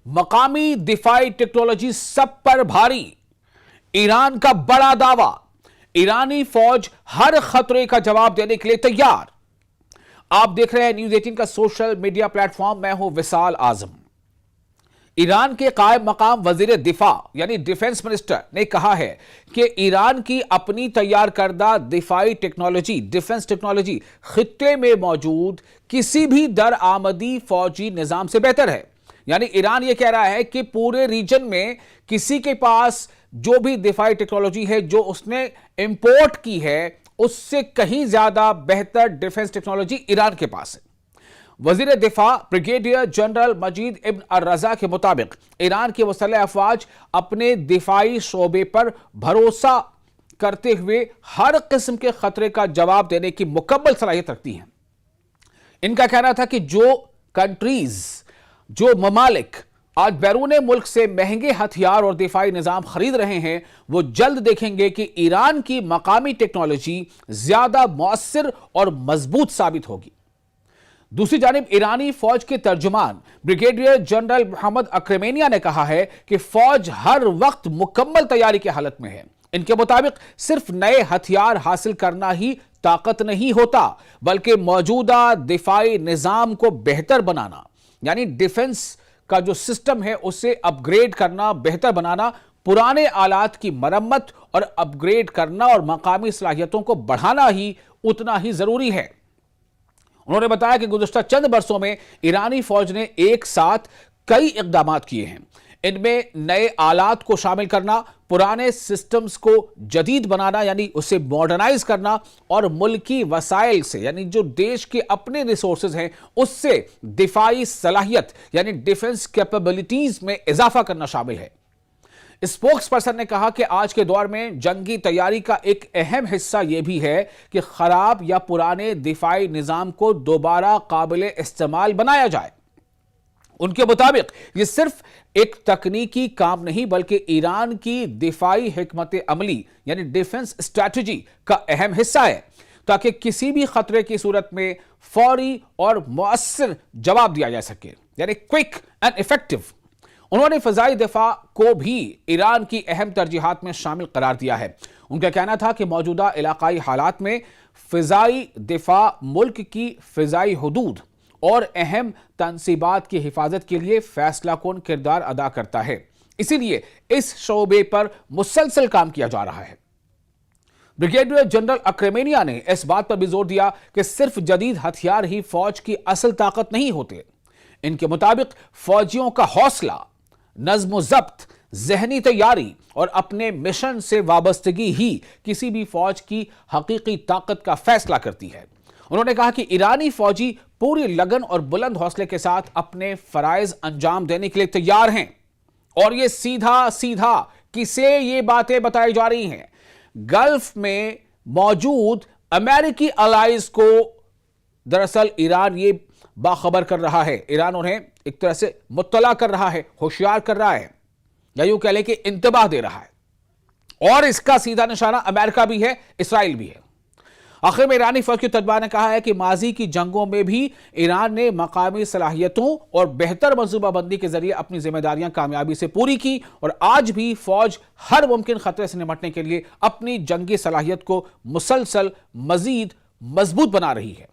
मकामी दिफाई टेक्नोलॉजी सब पर भारी। ईरान का बड़ा दावा, ईरानी फौज हर खतरे का जवाब देने के लिए तैयार। आप देख रहे हैं न्यूज़ 18 का सोशल मीडिया प्लेटफॉर्म। मैं हूं विशाल आजम। ईरान के कायम मकाम वजीर दिफा यानी डिफेंस मिनिस्टर ने कहा है कि ईरान की अपनी तैयार करदा दिफाई टेक्नोलॉजी, डिफेंस टेक्नोलॉजी खित्ते में मौजूद किसी भी दरआमदी फौजी निजाम से बेहतर है। यानी ईरान यह कह रहा है कि पूरे रीजन में किसी के पास जो भी दिफाई टेक्नोलॉजी है जो उसने इंपोर्ट की है उससे कहीं ज्यादा बेहतर डिफेंस टेक्नोलॉजी ईरान के पास है। वजीर दिफा ब्रिगेडियर जनरल मजीद इब्न अर-रजा के मुताबिक ईरान की मुसल्लह अफवाज अपने दिफाई शोबे पर भरोसा करते हुए हर किस्म के खतरे का जवाब देने की मुकम्मल सलाहियत रखती हैं। इनका कहना था कि जो ममालिक आज बैरून मुल्क से महंगे हथियार और दिफाई निजाम खरीद रहे हैं वो जल्द देखेंगे कि ईरान की मकामी टेक्नोलॉजी ज्यादा मौसर और मजबूत साबित होगी। दूसरी जानिब ईरानी फौज के तर्जुमान ब्रिगेडियर जनरल मोहम्मद अक्रमेनिया ने कहा है कि फौज हर वक्त मुकम्मल तैयारी की हालत में है। इनके मुताबिक सिर्फ नए हथियार हासिल करना ही ताकत नहीं होता, बल्कि मौजूदा दिफाई निजाम को बेहतर बनाना, यानी डिफेंस का जो सिस्टम है उसे अपग्रेड करना, बेहतर बनाना, पुराने आलात की मरम्मत और अपग्रेड करना और मकामी सलाहियतों को बढ़ाना ही उतना ही जरूरी है। उन्होंने बताया कि गुज़श्ता चंद बरसों में ईरानी फौज ने एक साथ कई इक़दामात किए हैं। इनमें नए आलात को शामिल करना, पुराने सिस्टम्स को जदीद बनाना यानी उसे मॉडर्नाइज करना और मुल्की वसाइल से यानी जो देश के अपने रिसोर्सेज हैं उससे दिफाई सलाहियत यानी डिफेंस कैपेबिलिटीज में इजाफा करना शामिल है। स्पोक्स पर्सन ने कहा कि आज के दौर में जंगी तैयारी का एक अहम हिस्सा यह भी है कि खराब या पुराने दिफाई निजाम को दोबारा काबिल इस्तेमाल बनाया जाए। उनके मुताबिक यह सिर्फ एक तकनीकी काम नहीं बल्कि ईरान की दिफाई हिकमत अमली यानी डिफेंस स्ट्रैटेजी का अहम हिस्सा है, ताकि किसी भी खतरे की सूरत में फौरी और मुअस्सर जवाब दिया जा सके, यानी क्विक एंड इफेक्टिव। उन्होंने फजाई दिफा को भी ईरान की अहम तरजीहात में शामिल करार दिया है। उनका कहना था कि मौजूदा इलाकाई हालात में फिजाई दिफा मुल्क की फिजाई हुदूद और अहम तनसीबात की हिफाजत के लिए फैसला कुन किरदार अदा करता है, इसीलिए इस शोबे पर मुसलसल काम किया जा रहा है। ब्रिगेडियर जनरल अक्रमेनिया ने इस बात पर भी जोर दिया कि सिर्फ जदीद हथियार ही फौज की असल ताकत नहीं होते। इनके मुताबिक फौजियों का हौसला, नज्म ज़ब्त, जहनी तैयारी और अपने मिशन से वाबस्तगी ही किसी भी फौज की हकीकी ताकत का फैसला करती है। उन्होंने कहा कि ईरानी फौजी पूरी लगन और बुलंद हौसले के साथ अपने फराइज अंजाम देने के लिए तैयार हैं और ये सीधा किसे ये बातें बताई जा रही हैं, गल्फ में मौजूद अमेरिकी अलाइज को दरअसल ईरान ये बाखबर कर रहा है। ईरान उन्हें एक तरह से मुत्तला कर रहा है, होशियार कर रहा है, या यूं कह लें कि इंतबाह दे रहा है। और इसका सीधा निशाना अमेरिका भी है, इसराइल भी है। आखिर में ईरानी फौज के तर्जुमान ने कहा है कि माजी की जंगों में भी ईरान ने मकामी सलाहियतों और बेहतर मंसूबाबंदी के जरिए अपनी जिम्मेदारियां कामयाबी से पूरी की और आज भी फौज हर मुमकिन खतरे से निपटने के लिए अपनी जंगी सलाहियत को मुसलसल मजीद मजबूत बना रही है।